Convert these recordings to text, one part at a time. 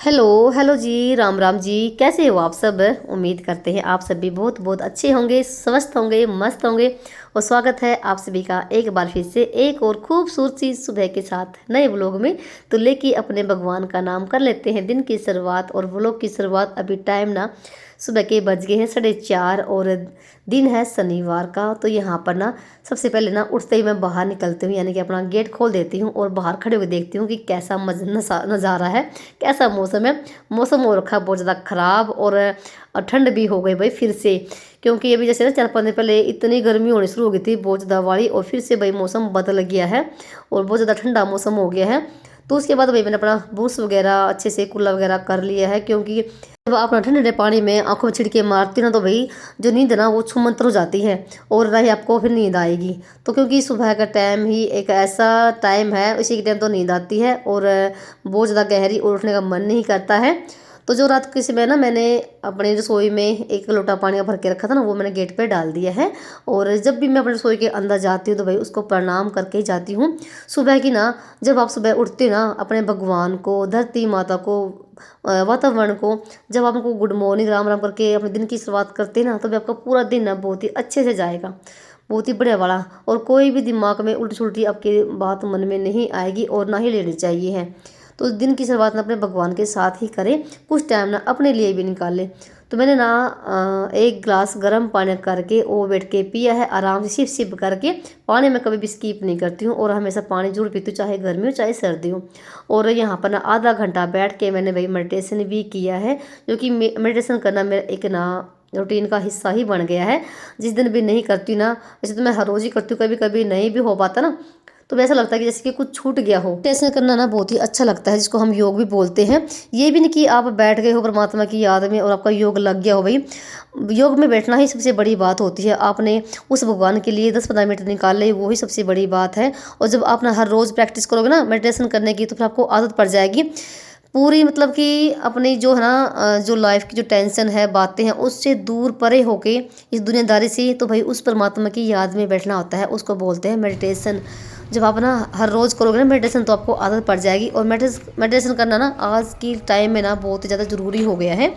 Hello hello जी, राम राम जी। कैसे हो आप सब? उम्मीद करते हैं आप सभी बहुत बहुत अच्छे होंगे, स्वस्थ होंगे, मस्त होंगे। और स्वागत है आप सभी का एक बार फिर से एक और खूबसूरत सी सुबह के साथ नए व्लॉग में। तो लेके अपने भगवान का नाम कर लेते हैं दिन की शुरुआत। और व्लॉग की शुरुआत अभी टाइम ना सुबह के बज गए हैं 4:30 और दिन है शनिवार का। तो यहाँ पर ना सबसे पहले ना उठते ही मैं बाहर निकलती हूँ, यानी कि अपना गेट खोल देती हूँ और बाहर खड़े होकर देखती हूँ कि कैसा नज़ारा है, कैसा मौसम है। मौसम हो रखा है बहुत ज़्यादा ख़राब और ठंड भी हो गई भाई फिर से। क्योंकि अभी जैसे ना 4-5 दिन पहले इतनी गर्मी होनी शुरू हो गई थी बहुत ज़्यादा वाली, और फिर से भाई मौसम बदल गया है और बहुत ज़्यादा ठंडा मौसम हो गया है। तो उसके बाद भाई मैंने अपना ब्रश वगैरह अच्छे से कुल्ला वगैरह कर लिया है, क्योंकि जब आप अपना ठंडे पानी में आंखों में छिड़के मारती ना तो भाई जो नींद है ना वो छूमंतर हो जाती है और ना ही आपको फिर नींद आएगी। तो क्योंकि सुबह का टाइम ही एक ऐसा टाइम है, इसी के टाइम तो नींद आती है और बहुत ज़्यादा गहरी और उठने का मन नहीं करता है। तो जो रात के समय ना मैंने अपनी रसोई में 1 लोटा पानी भर के रखा था ना, वो मैंने गेट पे डाल दिया है। और जब भी मैं अपनी रसोई के अंदर जाती हूँ तो भाई उसको प्रणाम करके ही जाती हूँ। सुबह की ना जब आप सुबह उठते हो ना, अपने भगवान को, धरती माता को, वातावरण को, जब आप उनको गुड मॉर्निंग राम राम करके अपने दिन की शुरुआत करते हैं ना, तो भी आपका पूरा दिन ना बहुत ही अच्छे से जाएगा, बहुत ही बढ़िया वाला। और कोई भी दिमाग में उल्टी सुल्टी आपकी बात मन में नहीं आएगी और ना ही लेनी चाहिए है। तो दिन की शुरुआत ना अपने भगवान के साथ ही करें, कुछ टाइम ना अपने लिए भी निकालें। तो मैंने ना 1 गिलास गर्म पानी करके वो बैठ के पिया है आराम से, सिप सिप करके। पानी में कभी भी स्किप नहीं करती हूँ और हमेशा पानी जरूर पीती हूँ, चाहे गर्मी हो चाहे सर्दी हो। और यहाँ पर ना आधा घंटा बैठ के मैंने भाई मेडिटेशन भी किया है, क्योंकि मेडिटेशन करना मेरा एक ना रूटीन का हिस्सा ही बन गया है। जिस दिन भी नहीं करती ना, वैसे तो मैं हर रोज़ ही करती हूँ, कभी कभी नहीं भी हो पाता ना, तो वैसा लगता है कि जैसे कि कुछ छूट गया हो। मेडिटेशन करना ना बहुत ही अच्छा लगता है, जिसको हम योग भी बोलते हैं। ये भी नहीं कि आप बैठ गए हो परमात्मा की याद में और आपका योग लग गया हो भाई। योग में बैठना ही सबसे बड़ी बात होती है। आपने उस भगवान के लिए 10-15 मिनट निकाले, वो ही सबसे बड़ी बात है। और जब आप ना हर रोज़ प्रैक्टिस करोगे ना मेडिटेशन करने की, तो फिर आपको आदत पड़ जाएगी पूरी। मतलब कि अपनी जो है ना जो लाइफ की जो टेंशन है, बातें हैं, उससे दूर परे होके इस दुनियादारी से, तो भाई उस परमात्मा की याद में बैठना होता है, उसको बोलते हैं मेडिटेशन। जब आप ना हर रोज़ करोगे ना मेडिटेशन, तो आपको आदत पड़ जाएगी। और मेडिटेशन करना ना आज की टाइम में ना बहुत ही ज़्यादा ज़रूरी हो गया है।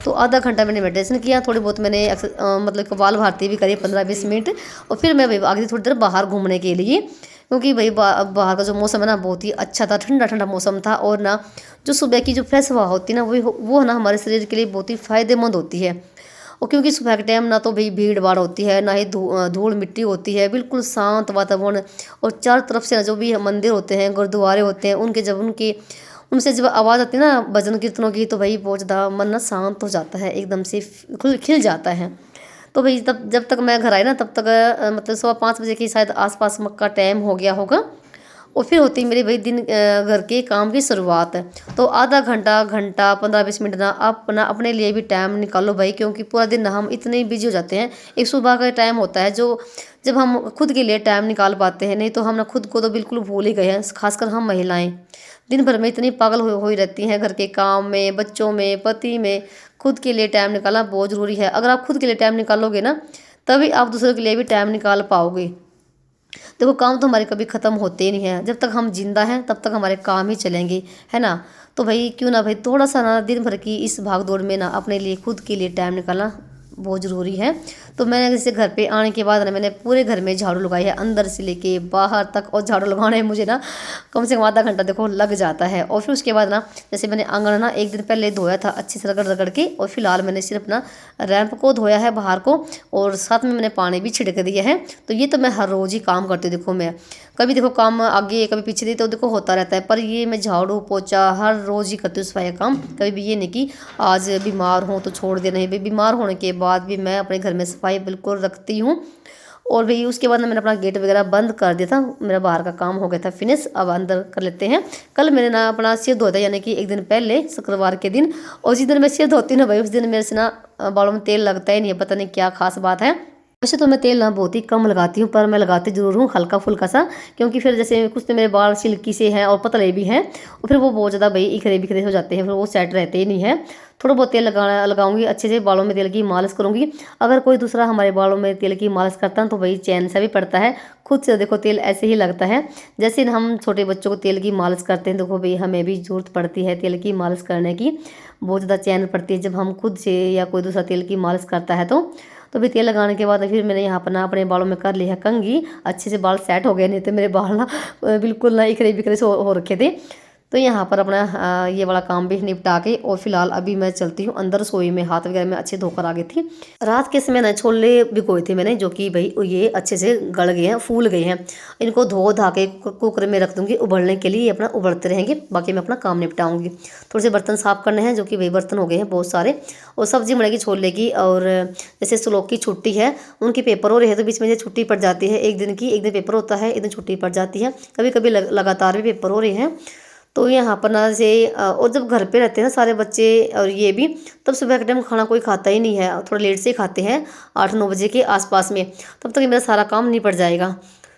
तो आधा घंटा मैंने मेडिटेशन किया, थोड़ी बहुत मैंने मतलब कपाल भारती भी करी 15-20 मिनट। और फिर मैं भाई आ गई थोड़ी देर बाहर घूमने के लिए, क्योंकि भाई बाहर का जो मौसम है ना बहुत ही अच्छा था, ठंडा ठंडा मौसम था। और ना जो सुबह की जो फ्रेश हवा होती है ना, वो ना हमारे शरीर के लिए बहुत ही फ़ायदेमंद होती है। और क्योंकि सुबह के टाइम ना तो भाई भीड़ भाड़ होती है, ना ही धूल मिट्टी होती है, बिल्कुल शांत वातावरण। और चारों तरफ से ना जो भी मंदिर होते हैं, गुरुद्वारे होते हैं, उनसे जब आवाज़ आती है ना भजन कीर्तनों की, तो भाई बहुत ज़्यादा मन ना शांत हो जाता है, एकदम से खिल जाता है। तो भाई तब जब तक मैं घर आई ना, तब तक मतलब 5:15 की शायद आसपास का टाइम हो गया होगा। और फिर होती मेरी भाई दिन घर के काम की शुरुआत है। तो आधा घंटा घंटा 15-20 मिनट ना आप ना अपने लिए भी टाइम निकालो भाई, क्योंकि पूरा दिन ना हम इतने बिजी हो जाते हैं। एक सुबह का टाइम होता है जो जब हम खुद के लिए टाइम निकाल पाते हैं, नहीं तो हम ना खुद को तो बिल्कुल भूल ही गए हैं। खासकर हम महिलाएं दिन भर में इतनी पागल हो ही रहती हैं, घर के काम में, बच्चों में, पति में। खुद के लिए टाइम निकालना बहुत ज़रूरी है। अगर आप खुद के लिए टाइम निकालोगे ना, तभी आप दूसरों के लिए भी टाइम निकाल पाओगे। देखो काम तो हमारे कभी ख़त्म होते ही नहीं है, जब तक हम जिंदा हैं तब तक हमारे काम ही चलेंगे, है ना। तो भाई क्यों ना भाई थोड़ा सा ना दिन भर की इस भाग दौड़ में ना अपने लिए, खुद के लिए टाइम निकालना बहुत ज़रूरी है। तो मैंने जैसे घर पे आने के बाद ना मैंने पूरे घर में झाड़ू लगाई है, अंदर से लेके बाहर तक। और झाड़ू लगाने में मुझे ना कम से कम आधा घंटा देखो लग जाता है। और फिर उसके बाद ना जैसे मैंने आंगन ना एक दिन पहले धोया था अच्छे से रगड़ रगड़ के, और फिलहाल मैंने सिर्फ ना रैंप को धोया है बाहर को, और साथ में मैंने पानी भी छिड़क दिया है। तो ये तो मैं हर रोज़ ही काम करती हूँ। देखो मैं कभी देखो काम आगे कभी पीछे दी तो देखो होता रहता है, पर ये मैं झाड़ू पोछा हर रोज़ ही करती हूँ, सफाई का काम। कभी भी ये नहीं कि आज बीमार हूँ तो छोड़ दे, नहीं भाई बीमार होने के बाद भी मैं अपने घर में सफाई बिल्कुल रखती हूँ। और भाई उसके बाद ना मैंने अपना गेट वगैरह बंद कर दिया था, मेरा बाहर का काम हो गया था फिनिश। अब अंदर कर लेते हैं। कल मैंने ना अपना सिर धोया था, यानी कि एक दिन पहले शुक्रवार के दिन। और जिस दिन मैं सिर धोती हूँ ना भाई, उस दिन मेरे से ना बालों में तेल लगता ही नहीं है, पता नहीं क्या खास बात है। वैसे तो मैं तेल ना बहुत ही कम लगाती हूँ, पर मैं लगाती ज़रूर हूँ हल्का फुल्का सा, क्योंकि फिर जैसे कुछ तो मेरे बाल सिल्की से हैं और पतले भी हैं, और फिर वो बहुत ज़्यादा भाई इखरे बिखरे हो जाते हैं, फिर वो सेट रहते ही नहीं है। थोड़ा बहुत तेल लगाऊंगी, अच्छे से बालों में तेल की मालिश करूँगी। अगर कोई दूसरा हमारे बालों में तेल की मालिश करता है तो भाई चैन सा भी पड़ता है। खुद से देखो तेल ऐसे ही लगता है जैसे हम छोटे बच्चों को तेल की मालिश करते हैं। देखो भाई हमें भी ज़रूरत पड़ती है तेल की मालिश करने की, बहुत ज़्यादा चैन पड़ती है जब हम खुद से या कोई दूसरा तेल की मालिश करता है तो भी तेल लगाने के बाद फिर मैंने यहाँ पर ना अपने बालों में कर लिया कंघी। अच्छे से बाल सेट हो गए, नहीं तो मेरे बाल ना बिल्कुल ना इखरे बिखरे से हो रखे थे। तो यहाँ पर अपना ये वाला काम भी निपटा के और फिलहाल अभी मैं चलती हूँ अंदर। रसोई में हाथ वगैरह में अच्छे धोकर आ गई थी। रात के समय ना छोले भिगोए थे मैंने, जो कि भाई ये अच्छे से गल गए हैं, फूल गए हैं। इनको धो धा के कुकर में रख दूंगी उबलने के लिए, ये अपना उबलते रहेंगे, बाकी मैं अपना काम निपटाऊंगी। थोड़े से बर्तन साफ करने हैं, जो कि भाई बर्तन हो गए हैं बहुत सारे। और सब्जी बनेगी छोले की, और जैसे श्लोक की छुट्टी है, उनकी पेपर हो रही है, तो बीच में ये छुट्टी पड़ जाती है, एक दिन की, एक दिन पेपर होता है, एक दिन छुट्टी पड़ जाती है। कभी कभी लगातार भी पेपर हो रहे हैं। तो यहाँ पर ना से और जब घर पे रहते हैं ना सारे बच्चे और ये भी, तब सुबह के टाइम खाना कोई खाता ही नहीं है, थोड़ा लेट से ही खाते हैं, 8-9 बजे के आसपास में। तब तक मेरा सारा काम निपट जाएगा।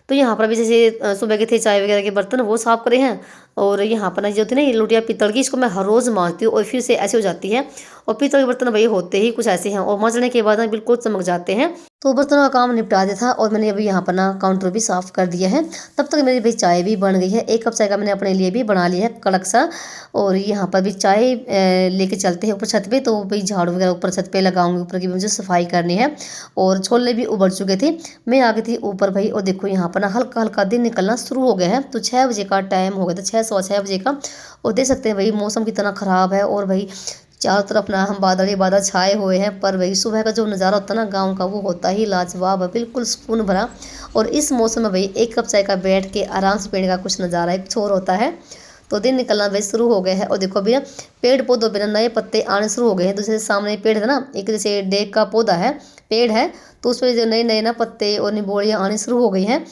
तो यहाँ पर भी जैसे सुबह के थे चाय वगैरह के बर्तन वो साफ़ करे हैं। और यहाँ पर ना जो होती है ना ये लोटिया पीतल की, इसको मैं हर रोज़ मांजती हूँ और फिर से ऐसे हो जाती है। और पीतल के बर्तन भाई होते ही कुछ ऐसे हैं, और मांजने के बाद ना बिल्कुल चमक जाते हैं। तो बर्तनों का काम निपटा दिया था, और मैंने अभी यहाँ पर ना काउंटर भी साफ़ कर दिया है। तब तक मेरी भाई चाय भी बन गई है, 1 कप चाय का मैंने अपने लिए भी बना लिया है कड़क सा। और यहाँ पर भी चाय लेके चलते हैं ऊपर छत पे। तो भाई झाड़ू वगैरह ऊपर छत पे लगाऊंगी, ऊपर की भी मुझे सफाई करनी है। और छोले भी उबल चुके थे, मैं आ गई थी ऊपर भाई। और देखो यहाँ पर ना हल्का हल्का दिन निकलना शुरू हो गया है। तो 6 बजे का टाइम हो गया था, 6 सवा 6 बजे का। और देख सकते हैं भाई मौसम कितना ख़राब है, और भाई चारों तरफ ना हम बादल ही बादल छाए हुए हैं। पर वही सुबह का जो नज़ारा होता है ना गांव का, वो होता ही लाजवाब है, बिल्कुल सुकून भरा। और इस मौसम में भाई 1 कप चाय का बैठ के आराम से पीने का कुछ नज़ारा एक छोर होता है। तो दिन निकलना भाई शुरू हो गया है। और देखो भैया पेड़ पौधों पर नए पत्ते आने शुरू हो गए हैं। तो जैसे सामने पेड़ है ना, एक जैसे डेक का पौधा है, पेड़ है, तो उस पर जो नए नए ना पत्ते और निबोड़ियाँ आने शुरू हो गई हैं।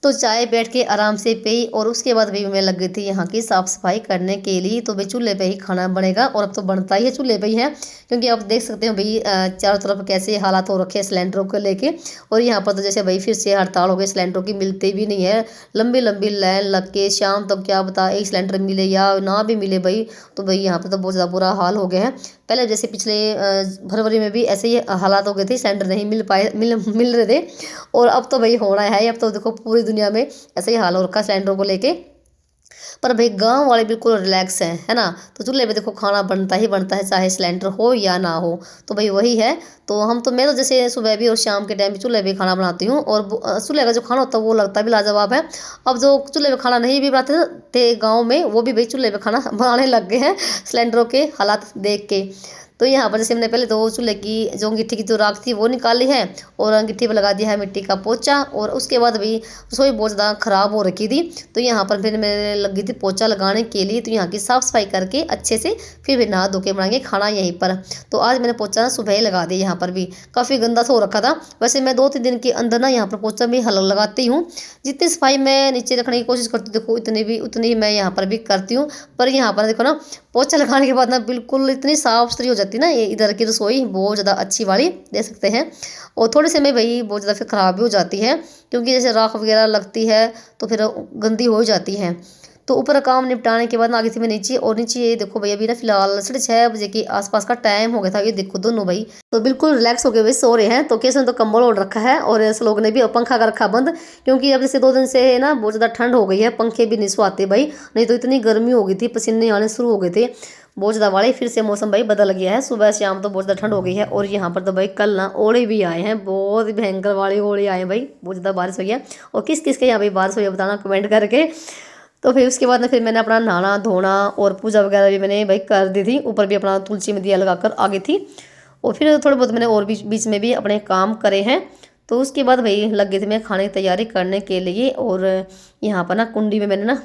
तो चाय बैठ के आराम से पी, और उसके बाद भी मैं लग गई थी यहाँ की साफ़ सफाई करने के लिए। तो भाई चूल्हे पे ही खाना बनेगा, और अब तो बनता ही है चूल्हे पे ही है, क्योंकि आप देख सकते हो भाई चारों तरफ कैसे हालात हो रखे हैं सिलेंडरों को लेके। और यहाँ पर तो जैसे भाई फिर से हड़ताल हो गई, सिलेंडरों की मिलते भी नहीं है, लंबी लंबी लाइन लग के शाम तक क्या बता एक सिलेंडर मिले या ना भी मिले भाई। तो भाई यहाँ पर तो बहुत ज़्यादा बुरा हाल हो गया है। पहले जैसे पिछले फरवरी में भी ऐसे ही हालात हो गए थे, सिलेंडर नहीं मिल रहे थे। और अब तो भाई होना है, अब तो देखो पूरी दुनिया में ऐसे ही हाल हो रखा है सिलेंडरों को लेके। पर भाई गांव वाले बिल्कुल रिलैक्स हैं, है ना। तो चूल्हे पे देखो खाना बनता ही बनता है, चाहे सिलेंडर हो या ना हो। तो भाई वही है। तो मैं तो जैसे सुबह भी और शाम के टाइम भी चूल्हे पे खाना बनाती हूँ, और चूल्हे का जो खाना होता है वो लगता भी लाजवाब है। अब जो चूल्हे पे खाना नहीं भी बनाते थे गाँव में, वो भी भाई चूल्हे पे खाना बनाने लग गए हैं सिलेंडरों के हालात देख के। तो यहाँ पर जैसे मैंने पहले तो चूल्हे की जो अंगीठी की जो राख थी वो निकाली है, और अंगीठी पर लगा दिया है मिट्टी का पोचा। और उसके बाद भी रसोई बहुत ज़्यादा ख़राब हो रखी थी, तो यहाँ पर फिर मैंने लगी थी पोचा लगाने के लिए। तो यहाँ की साफ़ सफाई करके अच्छे से फिर भी नहा धो के बनाएंगे खाना यहीं पर। तो आज मैंने पोचा ना सुबह ही लगा दिया, यहाँ पर भी काफ़ी गंदा सा हो रखा था। वैसे मैं 2-3 दिन के अंदर ना यहाँ पर पोचा भी हल लगाती हूँ। जितनी सफाई मैं नीचे रखने की कोशिश करती हूँ देखो उतनी ही मैं यहाँ पर भी करती हूँ। पर यहाँ पर देखो ना पोछा लगाने के बाद ना बिल्कुल इतनी साफ़ सुथरी हो जाती है ना ये इधर की रसोई, बहुत ज़्यादा अच्छी वाली देख सकते हैं। और थोड़ी से में भाई बहुत ज़्यादा फिर ख़राब भी हो जाती है, क्योंकि जैसे राख वगैरह लगती है तो फिर गंदी हो जाती है। तो ऊपर काम निपटाने के बाद ना आ गई थी मैं नीचे। और नीचे ये देखो भाई अभी ना फिलहाल 6:30 बजे के आसपास का टाइम हो गया था। ये देखो दोनों भाई तो बिल्कुल रिलैक्स हो गए भाई सो रहे हैं। तो कैसे तो कंबल ओढ़ रखा है, और ऐसे लोग ने भी पंखा कर रखा बंद, क्योंकि अब जैसे 2 दिन से है ना बहुत ज़्यादा ठंड हो गई है, पंखे भी नहीं सुहाते भाई। नहीं तो इतनी गर्मी हो गई थी, पसीने आने शुरू हो गए थे बहुत ज़्यादा वाले। फिर से मौसम भाई बदल गया है, सुबह शाम तो बहुत ज़्यादा ठंड हो गई है। और यहाँ पर तो भाई कल ना ओले भी आए हैं, बहुत भयंकर वाले ओले आए हैं भाई, बहुत ज़्यादा बारिश हुई है। और किस किस के यहाँ भाई बारिश हुई है बताना कमेंट करके। तो फिर उसके बाद ना फिर मैंने अपना नहाना धोना और पूजा वगैरह भी मैंने भाई कर दी थी। ऊपर भी अपना तुलसी में दिया लगा कर आ गई थी। और फिर थोड़े बहुत मैंने और बीच में भी अपने काम करे हैं। तो उसके बाद भाई लग गई थी मैं खाने की तैयारी करने के लिए। और यहाँ पर ना कुंडी में मैंने ना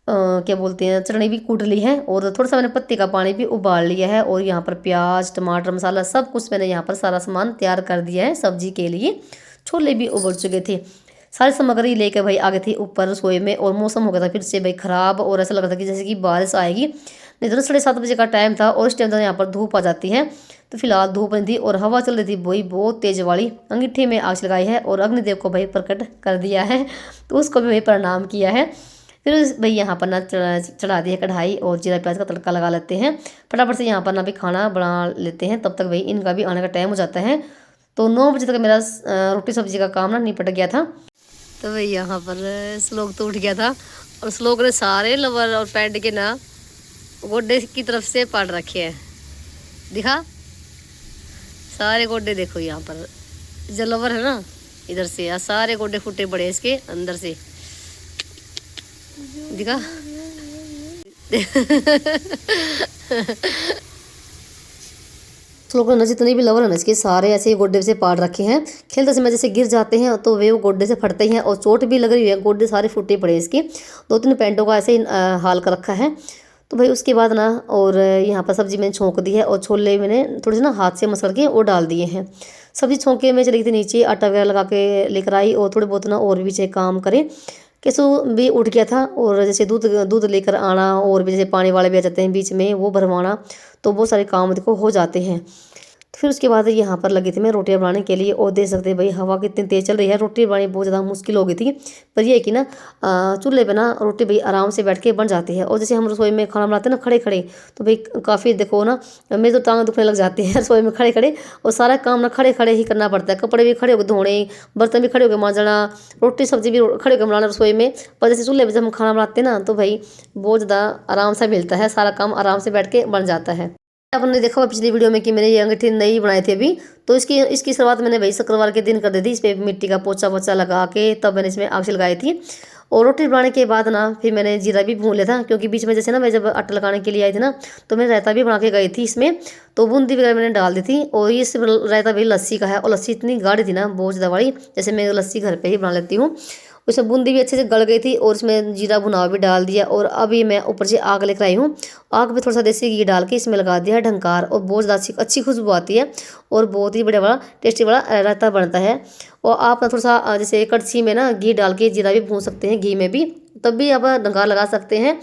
क्या बोलते हैं चटनी भी कूट ली है, और थोड़ा सा मैंने पत्ती का पानी भी उबाल लिया है। और यहाँ पर प्याज टमाटर मसाला सब कुछ मैंने यहाँ पर सारा सामान तैयार कर दिया है सब्जी के लिए। छोले भी उबल चुके थे, सारी सामग्री लेकर भाई आ गई थी ऊपर रसोई में। और मौसम हो गया था फिर से भाई ख़राब, और ऐसा लग रहा था कि जैसे कि बारिश आएगी। नहीं तो 7:30 का टाइम था और इस टाइम तो यहाँ पर धूप आ जाती है। तो फिलहाल धूप नहीं थी और हवा चल रही थी वही बहुत तेज वाली। अंगीठी में आग लगाई है और अग्निदेव को भाई प्रकट कर दिया है, तो उसको भी भाई प्रणाम किया है। फिर भाई यहाँ पर ना चढ़ा दी है कढ़ाई और जीरा प्याज का तड़का लगा लेते हैं फटाफट से। यहाँ पर ना भी खाना बना लेते हैं, तब तक भाई इनका भी आने का टाइम हो जाता है। तो 9 बजे तक मेरा रोटी सब्जी का काम ना निपट गया था। तो भाई यहाँ पर श्लोक तो उठ गया था और श्लोक ने सारे लवर और पैड के ना गोड्डे की तरफ से पाड़ रखे हैं। दिखा सारे गोड्डे देखो, यहाँ पर जो लवर है ना इधर से सारे गोड्डे फूटे पड़े इसके अंदर से, दिखा। श्लोक ने जितने भी लवर है ना इसके सारे ऐसे ही गोड्डे से पाड़ रखे हैं। खेलते समय जैसे गिर जाते हैं तो वे वो गोड्डे से फटते हैं और चोट भी लग रही है, गोड्डे सारे फूटे पड़े इसके। 2-3 पैंटों का ऐसे ही हाल कर रखा है। तो भाई उसके बाद ना और यहाँ पर सब्जी मैंने छोंक दी है और छोले मैंने थोड़े से ना हाथ से मसल के वो डाल दिए हैं। सब्जी छोंके में चली गई थी नीचे, आटा वगैरह लगा के लेकर आई और थोड़े बहुत ना और भी चाहे काम करें। केसु भी उठ गया था और जैसे दूध लेकर आना और भी जैसे पानी वाले भी आ जाते हैं बीच में, वो भरवाना, तो बहुत सारे काम देखो हो जाते हैं। तो फिर उसके बाद यहाँ पर लगी थी मैं रोटियां बनाने के लिए और देख सकते हैं भाई हवा कितनी तेज़ चल रही है, रोटी बनानी बहुत ज़्यादा मुश्किल हो गई थी। पर यह है कि ना चूल्हे पे ना रोटी भाई आराम से बैठ के बन जाती है। और जैसे हम रसोई में खाना बनाते हैं ना खड़े खड़े, तो भाई काफ़ी देखो ना मेरी तो टांग दुखने लग जाती है रसोई में खड़े खड़े, और सारा काम ना खड़े खड़े ही करना पड़ता है। कपड़े भी खड़े होकर धोने, बर्तन भी खड़े होकर मांजना, रोटी सब्जी भी खड़े होकर बनाना रसोई में। पर जैसे चूल्हे पर जब हम खाना बनाते हैं ना तो भाई बहुत ज़्यादा आराम से मिलता है, सारा काम आराम से बैठ के बन जाता है। आपने देखा हुआ पिछली वीडियो में कि मैंने ये अंगीठी नई बनाई थी अभी, तो इसकी शुरुआत मैंने भाई शुक्रवार के दिन कर दी थी। इस पर मिट्टी का पोचा वोचा लगा के तब मैंने इसमें आग लगाई थी। और रोटी बनाने के बाद ना फिर मैंने जीरा भी भून लिया था, क्योंकि बीच में जैसे ना मैं जब आटा लगाने के लिए आई थी ना तो मैं रायता भी बना के गई थी इसमें, तो बूंदी वगैरह मैंने डाल दी थी। और ये सिर्फ रायता भी लस्सी का है और लस्सी इतनी गाढ़ी थी ना बहुत ज़्यादा बड़ी, जैसे मैं लस्सी घर पर ही बना लेती हूँ। उसमें बूंदी भी अच्छे से गल गई थी और इसमें जीरा भुना भी डाल दिया। और अभी मैं ऊपर से आग लेकर आई हूँ, आग में थोड़ा सा देसी घी डाल के इसमें लगा दिया है ढंकार, और बहुत ज़्यादा अच्छी खुशबू आती है और बहुत ही बढ़िया बड़ा टेस्टी बड़ा रायता बनता है। और आप ना थोड़ा सा जैसे कड़छी में ना घी डाल के जीरा भी भून सकते हैं घी में भी, तब भी आप ढंकार लगा सकते हैं।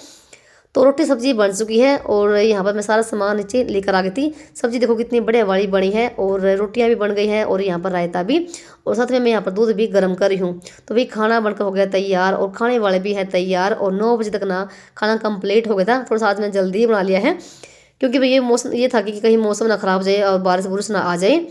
तो रोटी सब्जी बन चुकी है और यहाँ पर मैं सारा सामान नीचे लेकर आ गई थी। सब्जी देखो कितनी बढ़िया वाली बनी है और रोटियाँ भी बन गई हैं और यहाँ पर रायता भी, और साथ में मैं यहाँ पर दूध भी गर्म कर रही हूँ। तो भाई खाना बनकर हो गया तैयार और खाने वाले भी हैं तैयार। और 9 बजे तक ना खाना कंप्लीट हो गया था। थोड़ा सा आज मैं जल्दी ही बना लिया है, क्योंकि भाई ये मौसम ये था कि कहीं मौसम ना ख़राब हो जाए और बारिश बुरिश ना आ जाए।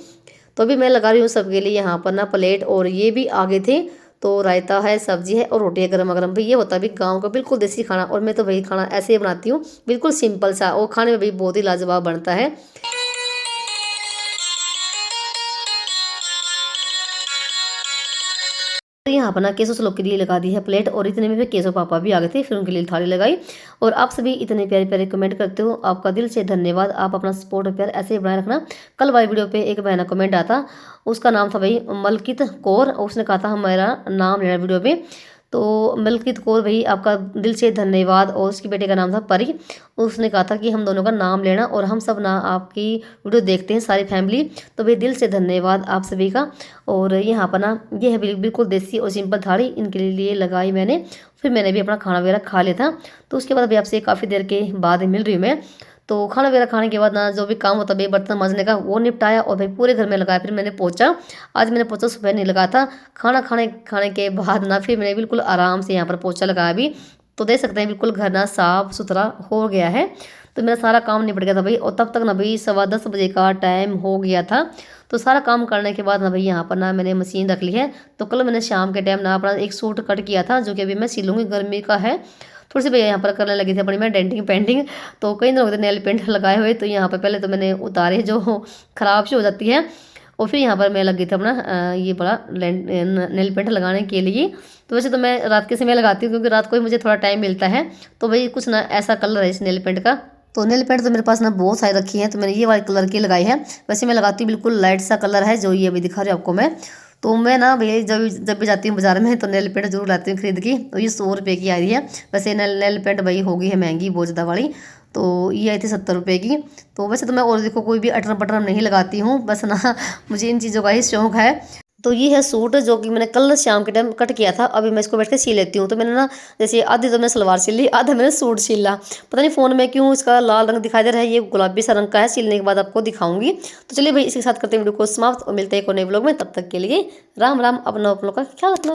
तो अभी मैं लगा रही हूँ सबके लिए यहाँ पर ना प्लेट, और ये भी आगे थे। तो रायता है, सब्जी है और रोटी है गरम गरम। भाई ये होता है भी गाँव का बिल्कुल देसी खाना, और मैं तो भाई खाना ऐसे ही बनाती हूँ बिल्कुल सिंपल सा, और खाने में भी बहुत ही लाजवाब बनता है। यहाँ पर ना केसो श्लोक के लिए लगा दी है प्लेट, और इतने में फिर केसो पापा भी आ गए थे, फिर उनके लिए थाली लगाई। और आप सभी इतने प्यारे प्यारे कमेंट करते हो, आपका दिल से धन्यवाद। आप अपना सपोर्ट और प्यार ऐसे ही बनाए रखना। कल वाली वीडियो पे एक बहना कमेंट आता, उसका नाम था भाई मलकित कौर, उसने कहा था हमारा नाम लेना वीडियो पे। तो मलकित कौर भाई आपका दिल से धन्यवाद। और उसकी बेटे का नाम था परी, उसने कहा था कि हम दोनों का नाम लेना, और हम सब ना आपकी वीडियो देखते हैं सारी फैमिली। तो भाई दिल से धन्यवाद आप सभी का। और यहाँ पर ना ये है बिल्कुल देसी और सिंपल थाली इनके लिए लगाई मैंने। फिर मैंने भी अपना खाना वगैरह खा लिया था। तो उसके बाद अभी आपसे काफ़ी देर के बाद मिल रही हूँ मैं। तो खाना वगैरह खाने के बाद ना जो भी काम होता है बर्तन मांजने का वो निपटाया, और भाई पूरे घर में लगाया। फिर मैंने पोछा, आज मैंने पोछा सुबह नहीं लगाया था। खाना खाने के बाद ना फिर मैंने बिल्कुल आराम से यहाँ पर पोछा लगाया भी। तो देख सकते हैं बिल्कुल घर ना साफ़ सुथरा हो गया है। तो मेरा सारा काम निपट गया था भाई, और तब तक ना भाई 10:15 बजे का टाइम हो गया था। तो सारा काम करने के बाद ना भाई यहाँ पर ना मैंने मशीन रख ली है। तो कल मैंने शाम के टाइम ना अपना एक सूट कट किया था, जो कि अभी मैं सिलूँगी, गर्मी का है। थोड़ी सी भैया यहाँ पर करने लगी थी अपनी मैं डेंटिंग पेंटिंग। तो कई दिन हो गए नेल पेंट लगाए हुए, तो यहाँ पर पहले तो मैंने उतारे जो ख़राब सी हो जाती है, और फिर यहाँ पर मैं लगी थी अपना ये बड़ा नेल पेंट लगाने के लिए। तो वैसे तो मैं रात के समय लगाती हूँ, क्योंकि रात को ही मुझे थोड़ा टाइम मिलता है। तो भाई कुछ ना ऐसा कलर है इस नेल पेंट का। तो नेल पेंट तो मेरे पास ना बहुत सारी रखी हैं, तो मैंने ये वाले कलर की लगाई है। वैसे मैं लगाती हूँ बिल्कुल लाइट सा कलर है, जो ये अभी दिखा रही हूँ आपको मैं। तो मैं ना भैया जब भी जाती हूँ बाजार में तो नेल पेंट जरूर लाती हूँ खरीद की। तो ये 100 रुपये की आ रही है। वैसे नेल पेंट भाई हो गई है महंगी बहुत ज़्यादा वाली, तो ये आई थी 70 रुपये की। तो वैसे तो मैं और देखो कोई भी अटरम पटरम नहीं लगाती हूँ, बस ना मुझे इन चीज़ों का ही शौक़ है। तो ये है सूट जो कि मैंने कल शाम के टाइम कट किया था। अभी मैं इसको बैठ के सी लेती हूँ। तो मैंने ना जैसे आधी तो मैंने सलवार सिल ली, आधा मैंने सूट सिला। पता नहीं फ़ोन में क्यों इसका लाल रंग दिखाई दे रहा है, ये गुलाबी सा रंग का है। सिलने के बाद आपको दिखाऊंगी। तो चलिए भाई, इसके साथ करते हैं वीडियो को समाप्त और मिलते हैं एक और नए ब्लॉग में। तब तक के लिए राम राम। अपना आप लोग का ख्याल रखना।